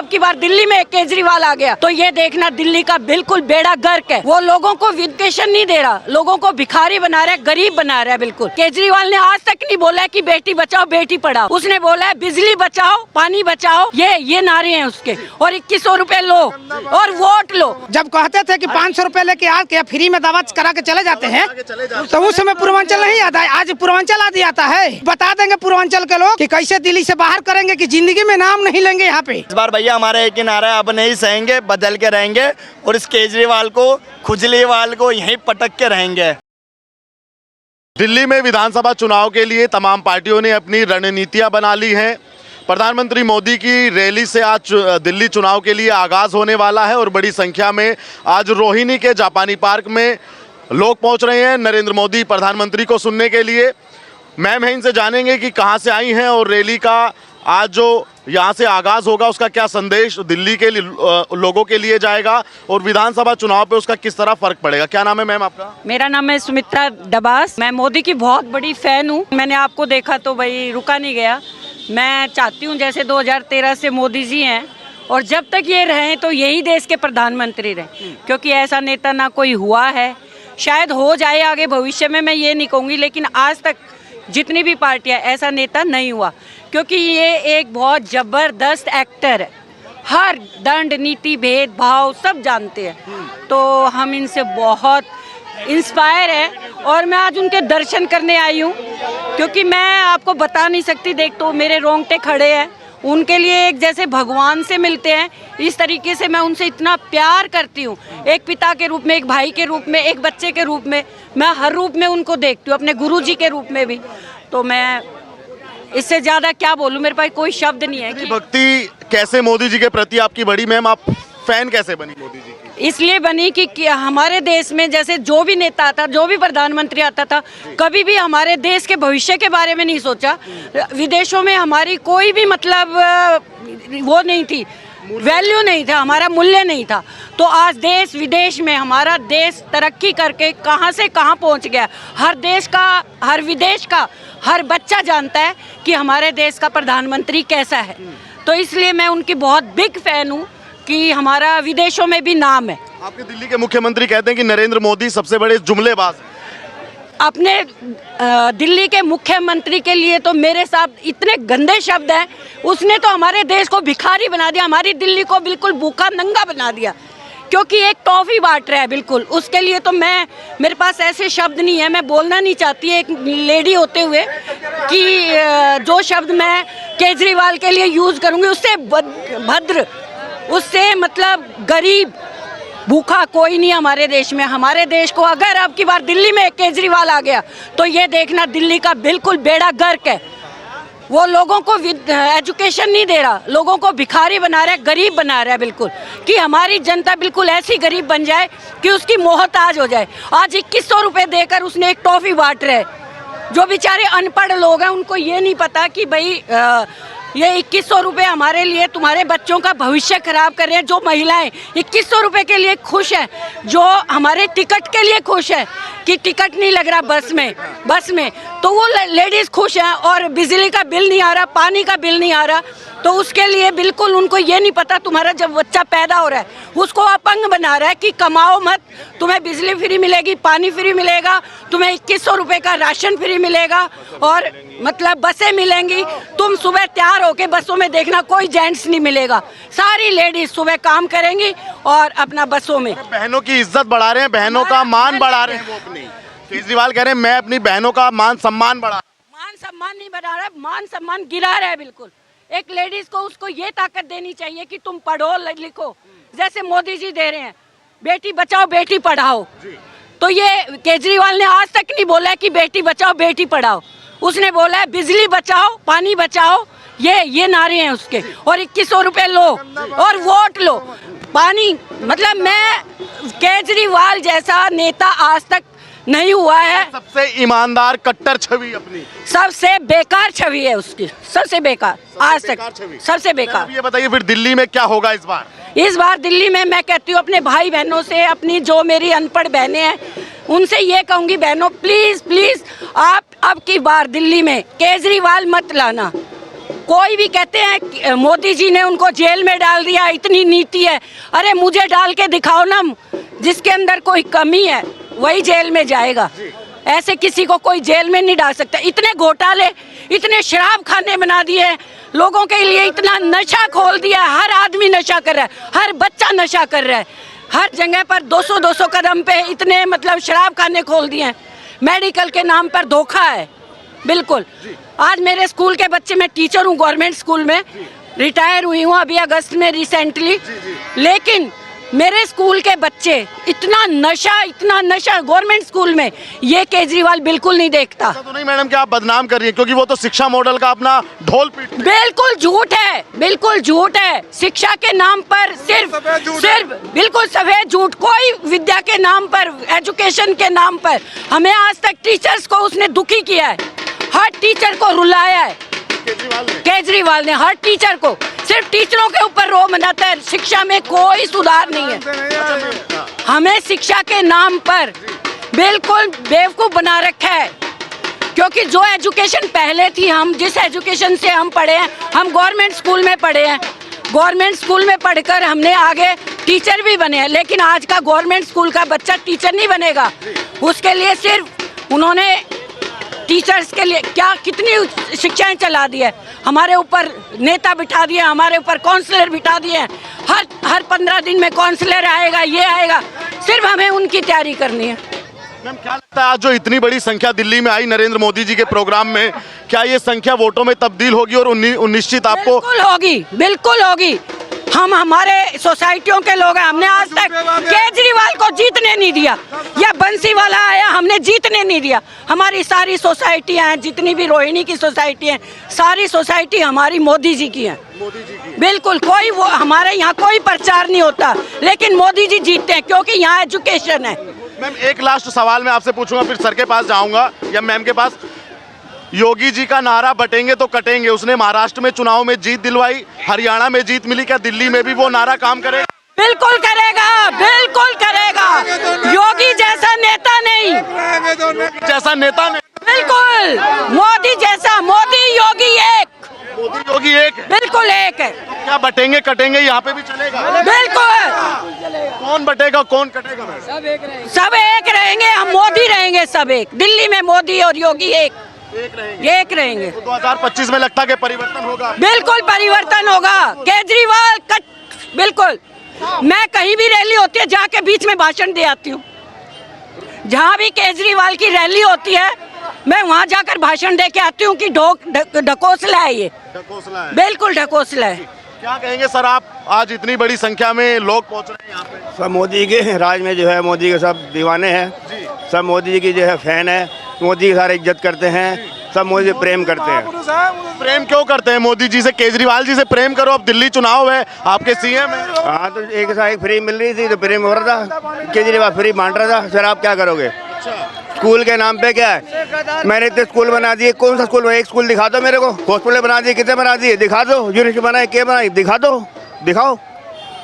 अब की बार दिल्ली में केजरीवाल आ गया तो ये देखना दिल्ली का बिल्कुल बेड़ा गर्क है। वो लोगों को एजुकेशन नहीं दे रहा, लोगों को भिखारी बना रहा है, गरीब बना रहा है। बिल्कुल केजरीवाल ने आज तक नहीं बोला है कि बेटी बचाओ बेटी पढ़ाओ, उसने बोला है बिजली बचाओ पानी बचाओ, ये नारे हैं उसके। और 2100 रुपए लो और वोट लो। जब कहते थे कि 500 रुपए लेके आके फ्री में दवा करा के चले जाते हैं तो उस समय पूर्वांचल नहीं आता है, आज पूर्वांचल आदि आता है। बता देंगे पूर्वांचल के लोग कि कैसे दिल्ली से बाहर करेंगे कि जिंदगी में नाम नहीं लेंगे यहाँ पे। इस बार भैया हमारा एक ही नारा है, अब नहीं सहेंगे, बदल के रहेंगे और इस केजरीवाल को खुजलीवाल को यहीं पटक के रहेंगे। दिल्ली में विधानसभा चुनाव के लिए तमाम पार्टियों ने अपनी रणनीतियां बना ली हैं। प्रधानमंत्री मोदी की रैली से आज दिल्ली चुनाव के लिए आगाज होने वाला है और बड़ी संख्या में आज रोहिणी के जापानी पार्क में लोग पहुंच रहे हैं नरेंद्र मोदी प्रधानमंत्री को सुनने के लिए। मैम है इनसे जानेंगे कि कहां से आई हैं और रैली का आज जो यहां से आगाज होगा उसका क्या संदेश दिल्ली के लोगों के लिए जाएगा और विधानसभा चुनाव पे उसका किस तरह फर्क पड़ेगा। क्या नाम है मैम आपका? मेरा नाम है सुमित्रा डबास। मैं मोदी की बहुत बड़ी फैन हूँ। मैंने आपको देखा तो भाई रुका नहीं गया। मैं चाहती हूँ जैसे 2013 से मोदी जी हैं और जब तक ये रहें तो यही देश के प्रधानमंत्री रहें, क्योंकि ऐसा नेता ना कोई हुआ है, शायद हो जाए आगे भविष्य में, मैं ये नहीं कहूँगी, लेकिन आज तक जितनी भी पार्टियां ऐसा नेता नहीं हुआ, क्योंकि ये एक बहुत जबरदस्त एक्टर है। हर दंड नीति भेदभाव सब जानते हैं, तो हम इनसे बहुत इंस्पायर है और मैं आज उनके दर्शन करने आई हूँ, क्योंकि मैं आपको बता नहीं सकती। देख तो मेरे रोंगटे खड़े हैं, उनके लिए एक जैसे भगवान से मिलते हैं, इस तरीके से मैं उनसे इतना प्यार करती हूँ, एक पिता के रूप में, एक भाई के रूप में, एक बच्चे के रूप में, मैं हर रूप में उनको देखती हूँ, अपने गुरुजी के रूप में भी। तो मैं इससे ज़्यादा क्या बोलूँ, मेरे पास कोई शब्द नहीं है। भक्ति कैसे मोदी जी के प्रति आपकी बड़ी मैम, आप फैन कैसे बनी मोदी जी की? इसलिए बनी कि हमारे देश में जैसे जो भी नेता आता, जो भी प्रधानमंत्री आता था, कभी भी हमारे देश के भविष्य के बारे में नहीं सोचा। विदेशों में हमारी कोई भी मतलब वो नहीं थी, वैल्यू नहीं था, हमारा मूल्य नहीं था। तो आज देश विदेश में हमारा देश तरक्की करके कहां से कहां पहुंच गया। हर देश का, हर विदेश का हर बच्चा जानता है कि हमारे देश का प्रधानमंत्री कैसा है। तो इसलिए मैं उनकी बहुत बिग फैन हूँ कि हमारा विदेशों में भी नाम है। आपके दिल्ली के मुख्यमंत्री कहते हैं कि नरेंद्र मोदी सबसे बड़े जुमलेबाज हैं। अपने दिल्ली के मुख्यमंत्री के लिए तो मेरे साथ इतने गंदे शब्द हैं। उसने तो हमारे देश को भिखारी बना दिया, हमारी दिल्ली को बिल्कुल भूखा नंगा बना दिया, क्योंकि एक टॉफी बांट रहा है बिल्कुल। उसके लिए तो मेरे पास ऐसे शब्द नहीं है, मैं बोलना नहीं चाहती एक लेडी होते हुए कि जो शब्द मैं केजरीवाल के लिए यूज़ करूँगी उससे भद्र, उससे मतलब गरीब भूखा कोई नहीं हमारे देश में। हमारे देश को अगर अब की बार दिल्ली में केजरीवाल आ गया तो ये देखना दिल्ली का बिल्कुल बेड़ा गर्क है। वो लोगों को एजुकेशन नहीं दे रहा, लोगों को भिखारी बना रहा है, गरीब बना रहा है बिल्कुल, कि हमारी जनता बिल्कुल ऐसी गरीब बन जाए कि उसकी मोहताज हो जाए। आज 2100 रुपये देकर उसने एक टॉफ़ी बांट रहे। जो बेचारे अनपढ़ लोग हैं उनको ये नहीं पता कि भाई ये 2100 रुपये हमारे लिए तुम्हारे बच्चों का भविष्य खराब कर रहे हैं। जो महिलाएं 2100 रुपये के लिए खुश हैं, जो हमारे टिकट के लिए खुश है कि टिकट नहीं लग रहा बस में तो वो लेडीज़ खुश हैं, और बिजली का बिल नहीं आ रहा, पानी का बिल नहीं आ रहा, तो उसके लिए बिल्कुल उनको ये नहीं पता तुम्हारा जब बच्चा पैदा हो रहा है उसको अपंग बना रहा है कि कमाओ मत, तुम्हें बिजली फ्री मिलेगी, पानी फ्री मिलेगा, तुम्हें 2100 रुपये का राशन फ्री मिलेगा और मतलब बसें मिलेंगी। तुम सुबह तैयार होके बसों में देखना कोई जेंट्स नहीं मिलेगा, सारी लेडीज सुबह काम करेंगी और अपना बसों में। बहनों की इज्जत बढ़ा रहे हैं, बहनों का मान बढ़ा रहे हैं वो अपनी। केजरीवाल कह रहे हैं मैं अपनी बहनों का मान सम्मान नहीं बढ़ा रहा है, मान सम्मान गिरा रहा है बिल्कुल। एक लेडीज को उसको ये ताकत देनी चाहिए कि तुम पढ़ो लिखो, जैसे मोदी जी दे रहे हैं बेटी बचाओ बेटी पढ़ाओ। तो ये केजरीवाल ने आज तक नहीं बोला है कि बेटी बचाओ बेटी पढ़ाओ, उसने बोला है बिजली बचाओ पानी बचाओ, ये नारे हैं उसके। और 2100 रुपये लो और वोट लो। पानी मतलब मैं केजरीवाल जैसा नेता आज तक नहीं हुआ है। सबसे ईमानदार कट्टर छवि अपनी, सबसे बेकार छवि है उसकी, सबसे बेकार आज तक, सबसे बेकार। ये बताइए फिर दिल्ली में क्या होगा इस बार? इस बार दिल्ली में मैं कहती हूँ अपने भाई बहनों से, अपनी जो मेरी अनपढ़ बहनें हैं उनसे ये कहूँगी, बहनों प्लीज़ प्लीज़ आप अब की बार दिल्ली में केजरीवाल मत लाना, कोई भी कहते हैं कि मोदी जी ने उनको जेल में डाल दिया, इतनी नीति है। अरे मुझे डाल के दिखाओ ना, जिसके अंदर कोई कमी है वही जेल में जाएगा। ऐसे किसी को कोई जेल में नहीं डाल सकता। इतने घोटाले, इतने शराब खाने बना दिए हैं, लोगों के लिए इतना नशा खोल दिया है। हर आदमी नशा कर रहा है, हर बच्चा नशा कर रहा है, हर जगह पर 200-200 कदम पे इतने मतलब शराब खाने खोल दिए हैं। मेडिकल के नाम पर धोखा है बिल्कुल। आज मेरे स्कूल के बच्चे, मैं टीचर हूँ गवर्नमेंट स्कूल में, रिटायर हुई हूँ अभी अगस्त में रिसेंटली, लेकिन मेरे स्कूल के बच्चे इतना नशा गवर्नमेंट स्कूल में, ये केजरीवाल बिल्कुल नहीं देखता। ऐसा तो नहीं मैडम कि आप बदनाम कर रही हैं, क्योंकि वो तो शिक्षा मॉडल का अपना ढोल पीट। बिल्कुल झूठ है, बिल्कुल झूठ है। शिक्षा के नाम पर सिर्फ बिल्कुल सफेद झूठ। कोई विद्या के नाम पर, एजुकेशन के नाम पर, हमें आज तक टीचर्स को उसने दुखी किया है, हर टीचर को रुलाया है केजरीवाल ने, हर टीचर को। सिर्फ टीचरों के ऊपर रो मनाता है, शिक्षा में कोई सुधार नहीं है। हमें शिक्षा के नाम पर बिल्कुल बेवकूफ बना रखा है, क्योंकि जो एजुकेशन पहले थी, हम जिस एजुकेशन से हम पढ़े हैं, हम गवर्नमेंट स्कूल में पढ़े हैं, गवर्नमेंट स्कूल में पढ़कर हमने आगे टीचर भी बने हैं। लेकिन आज का गवर्नमेंट स्कूल का बच्चा टीचर नहीं बनेगा। उसके लिए सिर्फ उन्होंने टीचर्स के लिए क्या कितनी शिक्षाएं चला दी है, हमारे ऊपर नेता बिठा दिए, हमारे ऊपर काउंसलर बिठा दिए। हर 15 दिन में काउंसलर आएगा, ये आएगा, सिर्फ हमें उनकी तैयारी करनी है। मैम क्या लगता है, आज जो इतनी बड़ी संख्या दिल्ली में आई नरेंद्र मोदी जी के प्रोग्राम में, क्या ये संख्या वोटों में तब्दील होगी और निश्चित आपको? बिल्कुल होगी, बिल्कुल होगी। हम हमारे सोसाइटियों के लोग हैं, हमने आज तक केजरीवाल को जीतने नहीं दिया, या बंसीवाला आया हमने जीतने नहीं दिया। हमारी सारी सोसाइटियां हैं, जितनी भी रोहिणी की सोसाइटी है, सारी सोसाइटी हमारी मोदी जी की है। बिल्कुल, कोई वो हमारे यहाँ कोई प्रचार नहीं होता, लेकिन मोदी जी जीतते हैं क्योंकि यहाँ एजुकेशन है। मैम एक लास्ट सवाल मैं आपसे पूछूंगा, फिर सर के पास जाऊंगा या मैम के पास। योगी जी का नारा बटेंगे तो कटेंगे, उसने महाराष्ट्र में चुनाव में जीत दिलवाई, हरियाणा में जीत मिली, क्या दिल्ली में भी वो नारा काम करेगा? बिल्कुल करेगा, बिल्कुल करेगा। योगी जैसा नेता नहीं, जैसा नेता नहीं, बिल्कुल मोदी जैसा। मोदी योगी एक, मोदी योगी एक है, बिल्कुल एक है। क्या बटेंगे कटेंगे यहाँ पे भी चलेगा? बिल्कुल। कौन बटेगा कौन कटेगा? सब एक रहेंगे, हम मोदी रहेंगे, सब एक। दिल्ली में मोदी और योगी एक रहेंगे। तो 2025 में लगता है कि परिवर्तन होगा? बिल्कुल परिवर्तन होगा। केजरीवाल कट, बिल्कुल। मैं कहीं भी रैली होती है, जाके बीच में भाषण दे आती हूँ। जहाँ भी केजरीवाल की रैली होती है, मैं वहाँ जाकर भाषण दे के आती हूँ कि ढकोसला है ये, ढकोसला है, बिल्कुल ढकोसला है। क्या कहेंगे सर आप, आज इतनी बड़ी संख्या में लोग पहुँच रहे हैं यहाँ पे? सब मोदी के राज में जो है, मोदी के सब दीवाने हैं, सब मोदी जी की जो है फैन है, मोदी की सारे इज्जत करते हैं, सब मोदी से प्रेम करते हैं। प्रेम क्यों करते हैं मोदी जी से? केजरीवाल जी से प्रेम करो, अब दिल्ली चुनाव है, आपके सीएम है। हाँ तो एक साथ फ्री मिल रही थी तो प्रेम हो रहा था, केजरीवाल फ्री बांट रहा था, फिर आप क्या करोगे? स्कूल के नाम पे क्या है, मैंने इतने स्कूल बना दिए, कौन सा स्कूल? एक स्कूल दिखा दो मेरे को, हॉस्पिटल बना दिए, कितने बना दिए दिखा दो, यूनिवर्सिटी बनाए, क्या बनाए दिखा दो, दिखाओ,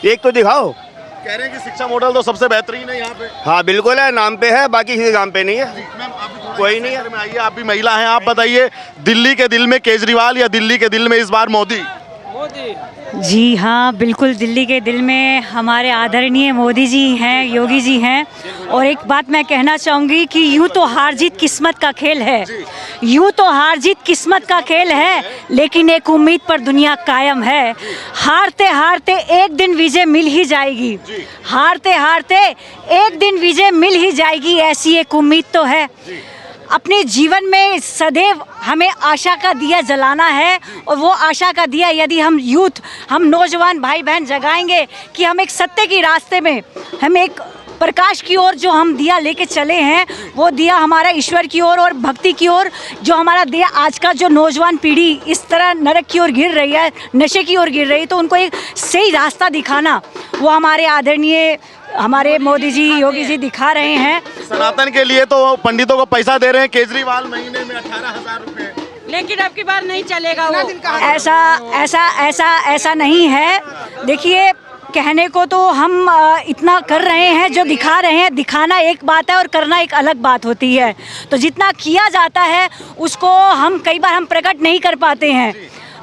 एक तो दिखाओ। कह रहे हैं कि शिक्षा मॉडल तो सबसे बेहतरीन है यहाँ पे। हाँ बिल्कुल है, नाम पे है, बाकी किसी काम पे नहीं है, कोई नहीं है। आइए, आप भी महिला हैं, आप बताइए, दिल्ली के दिल में केजरीवाल या दिल्ली के दिल में इस बार मोदी? जी हाँ, बिल्कुल दिल्ली के दिल में हमारे आदरणीय मोदी जी हैं, योगी जी हैं। और एक बात मैं कहना चाहूँगी कि यूँ तो हार जीत किस्मत का खेल है, यूँ तो हार जीत किस्मत का खेल है, लेकिन एक उम्मीद पर दुनिया कायम है। हारते हारते एक दिन विजय मिल ही जाएगी, हारते हारते एक दिन विजय मिल ही जाएगी, ऐसी एक उम्मीद तो है। अपने जीवन में सदैव हमें आशा का दिया जलाना है, और वो आशा का दिया यदि हम यूथ, हम नौजवान भाई बहन जगाएंगे कि हम एक सत्य के रास्ते में, हम एक प्रकाश की ओर जो हम दिया लेके चले हैं, वो दिया हमारा ईश्वर की ओर और भक्ति की ओर, जो हमारा दिया आज का जो नौजवान पीढ़ी इस तरह नरक की ओर गिर रही है, नशे की ओर गिर रही है, तो उनको एक सही रास्ता दिखाना वो हमारे आदरणीय हमारे मोदी जी, योगी जी दिखा रहे हैं। सनातन के लिए तो पंडितों को पैसा दे रहे हैं केजरीवाल, महीने में 18,000 रुपए, लेकिन अब की बार नहीं चलेगा वो। ऐसा नहीं है। देखिए, कहने को तो हम इतना कर रहे हैं, जो दिखा रहे हैं, दिखाना एक बात है और करना एक अलग बात होती है। तो जितना किया जाता है उसको हम कई बार हम प्रकट नहीं कर पाते हैं,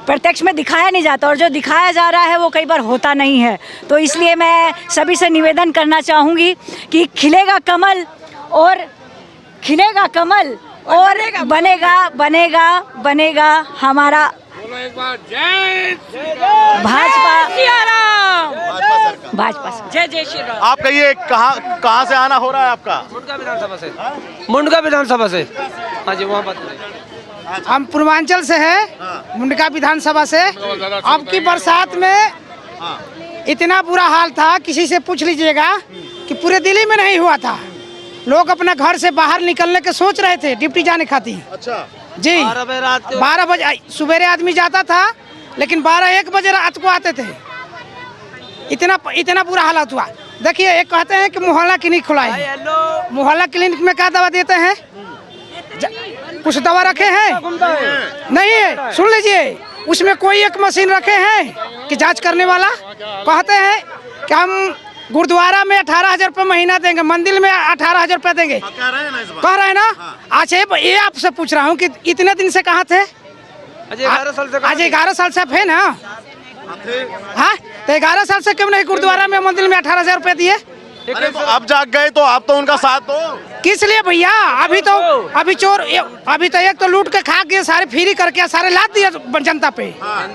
प्रत्यक्ष में दिखाया नहीं जाता, और जो दिखाया जा रहा है वो कई बार होता नहीं है। तो इसलिए मैं सभी से निवेदन करना चाहूँगी कि खिलेगा कमल और बनेगा हमारा भाजपा। जय जय श्री राम। आप कहिए कहाँ से आना हो रहा है आपका? मुंडका विधानसभा से। हाँ जी, वहाँ बात करें। हम पूर्वांचल से है, मुंडका विधानसभा से। अब की बरसात में इतना बुरा हाल था, किसी से पूछ लीजिएगा कि पूरे दिल्ली में नहीं हुआ था। लोग अपने घर से बाहर निकलने के सोच रहे थे ड्यूटी जाने खातिर। अच्छा जी, 12 बजे सुबेरे आदमी जाता था, लेकिन 12-1 बजे रात को आते थे। इतना बुरा हालत हुआ। देखिए, एक कहते हैं कि मोहल्ला क्लिनिक खुला है। मोहल्ला क्लिनिक में क्या दवा देते हैं? कुछ दवा रखे हैं? नहीं है। सुन लीजिए, उसमें कोई एक मशीन रखे हैं कि जांच करने वाला। कहते हैं कि हम गुरुद्वारा में 18,000 रुपये महीना देंगे, मंदिर में 18,000 रुपये देंगे। कह रहे हैं ना? अच्छा, ये आपसे पूछ रहा हूँ कि इतने दिन से कहाँ थे? आज 11 साल से। आज 11 साल से है ना? हाँ, तो 11 साल से क्यों नहीं गुरुद्वारा में मंदिर में 18,000 रुपये दिए? अरे तो अब जाग गए तो आप तो उनका साथ दो। किस लिए भैया? अभी तो एक तो लूट के खा के सारे फ्री करके सारे लाद दिए जनता पे। हाँ,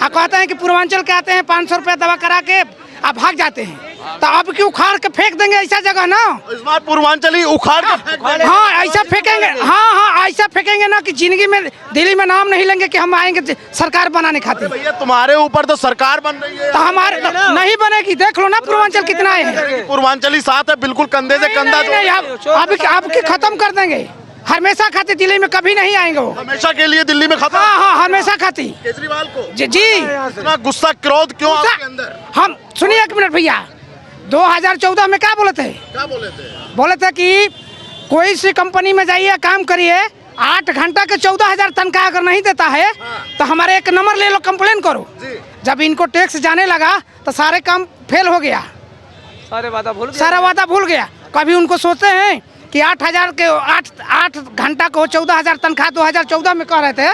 कहते हैं कि पूर्वांचल के आते हैं 500 रुपये दवा करा के आप भाग जाते हैं। तो अब क्यों उखाड़ के फेंक देंगे ऐसा जगह ना? इस बार पूर्वांचल ही उखाड़ के फेंक देंगे। हाँ, ऐसा फेंकेंगे। हाँ, ऐसा फेंकेंगे ना कि जिंदगी में दिल्ली में नाम नहीं लेंगे कि हम आएंगे सरकार बनाने खातिर। भैया, तुम्हारे ऊपर तो सरकार बन रही है। तो हमारे नहीं बनेगी। देख लो ना पूर्वांचल कितना है। पूर्वांचली साथ है, बिल्कुल कंधे से कंधा आपकी खत्म कर देंगे। हमेशा खातिर दिल्ली में कभी नहीं आएंगे वो। हमेशा के लिए दिल्ली में खत्म। हाँ, हमेशा खातिर। केजरीवाल को जी, इतना गुस्सा क्रोध क्यों आपके अंदर? हम सुनिए 1 मिनट भैया। 2014 में क्या बोले थे? बोले थे कि कोई सी कंपनी में जाइए, काम करिए, 8 घंटा के 14,000 तनख्वाह अगर नहीं देता है तो हमारे 1 नंबर ले लो, कंप्लेन करो। जब इनको टैक्स जाने लगा तो सारे काम फेल हो गया, सारा वादा भूल गया। कभी उनको सोचते हैं कि 8,000 के 8 घंटा को 14,000 तनख्वाह 2014 में कह रहे थे।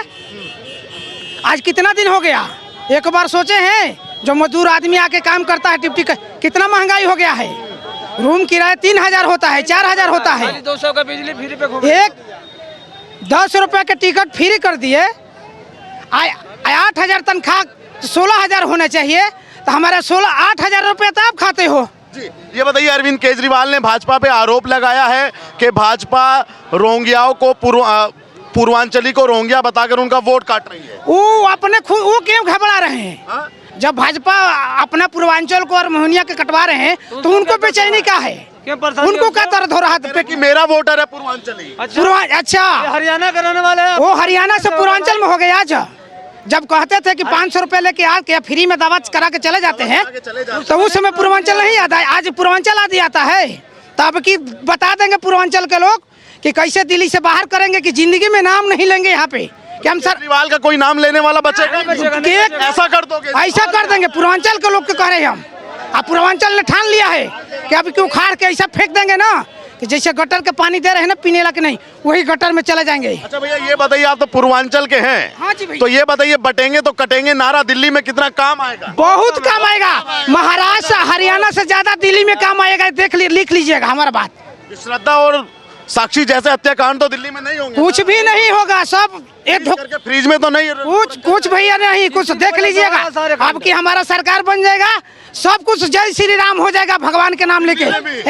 आज कितना दिन हो गया? एक बार सोचे हैं? जो मजदूर आदमी आके काम करता है ड्यूटी का, कितना महंगाई हो गया है। रूम किराया 3,000 होता है, 4,000 होता है। 200 का बिजली फ्री पे एक 10 रुपए के टिकट फ्री कर दिए। 8,000 तनख्वाह 16,000 होना चाहिए, तो हमारे 8,000 रुपये तो आप खाते हो। जी, ये बताइए, अरविंद केजरीवाल ने भाजपा पे आरोप लगाया है कि भाजपा रोंगियाओं को पूर्वांचली को रोंगिया बताकर उनका वोट काट रही है। वो क्यों घबरा रहे हैं? जब भाजपा अपना पूर्वांचल को और मोहनिया के कटवा रहे हैं तो उनको बेचैनी क्या है? उनको क्या दर्द हो रहा है कि मेरा वोटर है पूर्वांचली। अच्छा, हरियाणा का रहने वाले हैं। वो हरियाणा से पूर्वांचल में हो गया। आज जब कहते थे कि 500 रुपए लेके आके फ्री में दवा करा के चले जाते हैं, तो उस समय पूर्वांचल नहीं आता है। आज पूर्वांचल आदि आता है। तब की बता देंगे पूर्वांचल के लोग कि कैसे दिल्ली से बाहर करेंगे कि जिंदगी में नाम नहीं लेंगे यहाँ पे। कि हम केजरीवाल का कोई नाम लेने वाला बचेगा? ऐसा कर दोगे? ऐसा कर देंगे। पूर्वांचल के लोग को कह रहे हैं हम। अब पूर्वांचल ने ठान लिया है कि अब क्यों उखाड़ के ऐसा फेंक देंगे ना कि जैसे गटर के पानी दे रहे हैं ना पीने लायक नहीं, वही गटर में चले जाएंगे। अच्छा भैया, ये बताइए, आप तो पूर्वांचल के हैं। हाँ जी भैया। तो ये बताइए, बटेंगे तो कटेंगे नारा दिल्ली में कितना काम आएगा? बहुत काम आएगा। महाराष्ट्र हरियाणा से ज्यादा दिल्ली में काम आएगा। लिख लीजिएगा हमारा बात। श्रद्धा और साक्षी जैसे हत्याकांड तो दिल्ली में नहीं होंगे। कुछ भी नहीं होगा। सब करके फ्रीज में तो नहीं। कुछ भैया नहीं, कुछ देख लीजिएगा। अब की हमारा सरकार बन जाएगा, सब कुछ जय श्री राम हो जाएगा भगवान के नाम लेके।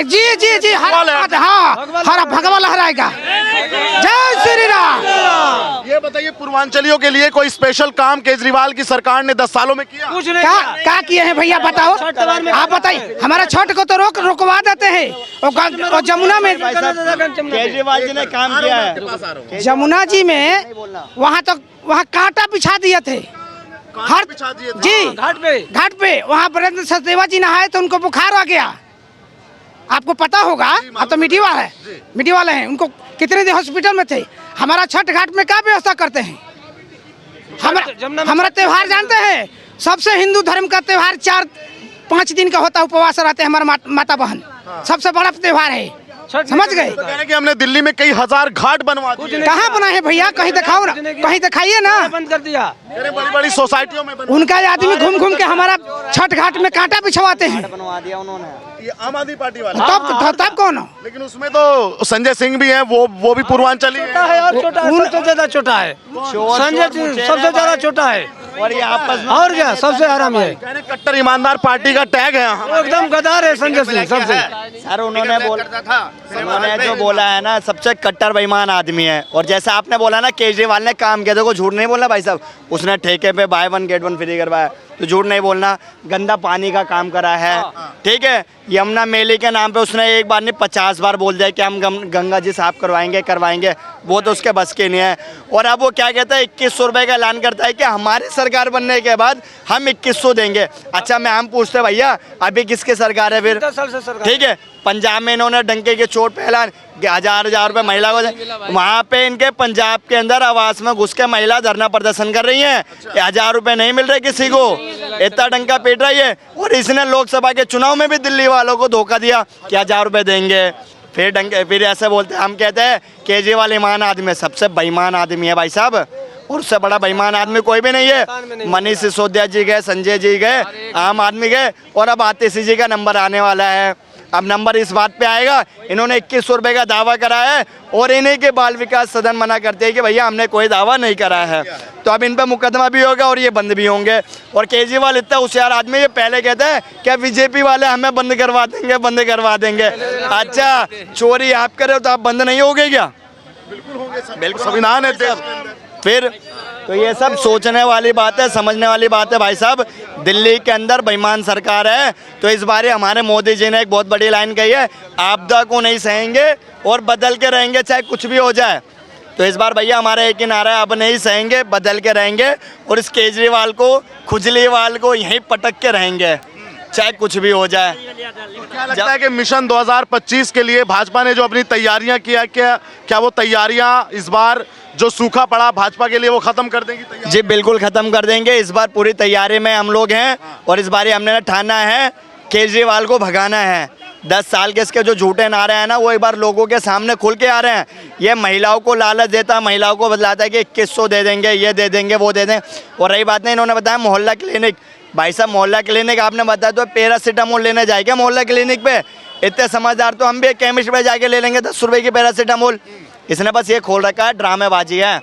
जी जी जी, हर भगवा लहराएगा। जय श्री राम। ये बताइए, पूर्वांचलियों के लिए कोई स्पेशल काम केजरीवाल की सरकार ने 10 सालों में किया? क्या किए हैं भैया? बताओ, आप बताइए। हमारा छठ को तो रुकवा देते हैं। और जमुना में केजरीवाल जी ने काम किया है। जमुना जी में वहाँ कांटा बिछा दिए थे। जी, घाट पे वहाँ वीरेंद्र सचदेवा जी नहाए तो उनको बुखार आ गया। आपको पता होगा, आप तो मीडिया वाले हैं। उनको कितने दिन हॉस्पिटल में थे। हमारा छठ घाट में क्या व्यवस्था करते हैं? हमारा त्योहार जानते हैं, सबसे हिंदू धर्म का त्योहार 4-5 दिन का होता है। उपवास रहते हैं हमारे माता बहन। सबसे बड़ा त्योहार है। समझ गए? तो कह रहे हैं कि हमने दिल्ली में कई हजार घाट बनवा दिए। कहाँ बनाए हैं भैया? कहीं दिखाओ ना, कहीं दिखाइए ना। बंद कर दिया। कह रहे बड़ी बड़ी सोसाइटियों में उनका आदमी घूम घूम के हमारा छठ घाट में कांटा बिछवाते हैं। ये आम आदमी पार्टी वाले। तब कौन हो? लेकिन उसमें तो संजय सिंह भी हैं, वो भी पूर्वांचली हैं। छोटा है और छोटा है, सबसे ज्यादा छोटा है। संजय सिंह सबसे ज्यादा छोटा है और ये आपस में और क्या सबसे आराम है। कह रहे कट्टर ईमानदार पार्टी का टैग है। वो एकदम गद्दार है संजय सिंह सबसे। सर उन्होंने जो बोला है ना, सबसे कट्टर बेईमान आदमी है। और जैसा आपने बोला ना, केजरीवाल ने काम किया, देखो झूठ नहीं बोलना भाई साहब। उसने ठेके पे बाय 1 गेट 1 फ्री करवाया, तो झूठ नहीं बोलना। गंदा पानी का काम करा है, ठीक है। यमुना मेले के नाम पे उसने एक बार नहीं 50 बार बोल दिया कि हम गंगा जी साफ करवाएंगे। वो तो उसके बस के नहीं है। और अब वो क्या कहता है, 2100 रुपये का ऐलान करता है कि हमारी सरकार बनने के बाद हम 2100 देंगे। अच्छा, मैं हम पूछते भैया अभी किसकी सरकार है फिर? ठीक है, पंजाब में इन्होंने डंके के चोट पे ऐलान 1000 रुपये महिला को, वहाँ पे इनके पंजाब के अंदर आवास में घुस के महिला धरना प्रदर्शन कर रही हैं। 1000 रुपये नहीं मिल रहे किसी को, इतना डंका पीट रही है। और इसने लोकसभा के चुनाव में भी दिल्ली वालों को धोखा दिया कि 1000 रुपये देंगे। फिर ऐसे बोलते हैं, हम कहते हैं केजरीवाल ईमान आदमी है, सबसे बेईमान आदमी है भाई साहब। और उससे बड़ा बेईमान आदमी कोई भी नहीं है। मनीष सिसोदिया जी गए, संजय जी गए, आम आदमी गए, और अब आतिशी जी का नंबर आने वाला है। अब नंबर इस बात पे आएगा, इन्होंने 2100 रुपये का दावा करा है और इन्हीं के बाल विकास सदन मना करते हैं कि भैया हमने कोई दावा नहीं करा है। तो अब इन पे मुकदमा भी होगा और ये बंद भी होंगे। और केजरीवाल इतना होशियार आदमी, ये पहले कहते हैं क्या बीजेपी वाले हमें बंद करवा देंगे। अच्छा, चोरी आप करे तो आप बंद नहीं होगे क्या? बिल्कुल संविधान है फिर। तो ये सब सोचने वाली बात है, समझने वाली बात है भाई साहब। दिल्ली के अंदर बेईमान सरकार है। तो इस बार हमारे मोदी जी ने एक बहुत बड़ी लाइन कही है, आपदा को नहीं सहेंगे और बदल के रहेंगे चाहे कुछ भी हो जाए। तो इस बार भैया हमारा एक ही नारा है, अब नहीं सहेंगे, बदल के रहेंगे। और इस केजरीवाल को, खुजलीवाल को यहीं पटक के रहेंगे चाहे कुछ भी हो जाए। क्या लगता है कि मिशन 2025 के लिए भाजपा ने जो अपनी तैयारियां किया, क्या वो तैयारियां इस बार जो सूखा पड़ा भाजपा के लिए वो खत्म कर देंगी? जी बिल्कुल खत्म कर देंगे। इस बार पूरी तैयारी में हम लोग हैं और इस बार हमने ठाना है केजरीवाल को भगाना है। 10 साल के इसके जो झूठे नारे हैं ना, वो एक बार लोगों के सामने खुल के आ रहे हैं। ये महिलाओं को लालच देता है, महिलाओं को बतलाता है कि 2100 दे देंगे, ये दे देंगे, वो दे देंगे। और रही बात नहीं, इन्होंने बताया मोहल्ला क्लिनिक। भाई साहब मोहल्ला क्लिनिक आपने बताया तो पैरासीटामोल लेने जाएगा मोहल्ला क्लिनिक पे? इतने समझदार तो हम भी केमिस्ट पे जाके ले लेंगे 10 रुपये की पैरासीटामोल। इसने बस ये खोल रखा है, ड्रामेबाजी है।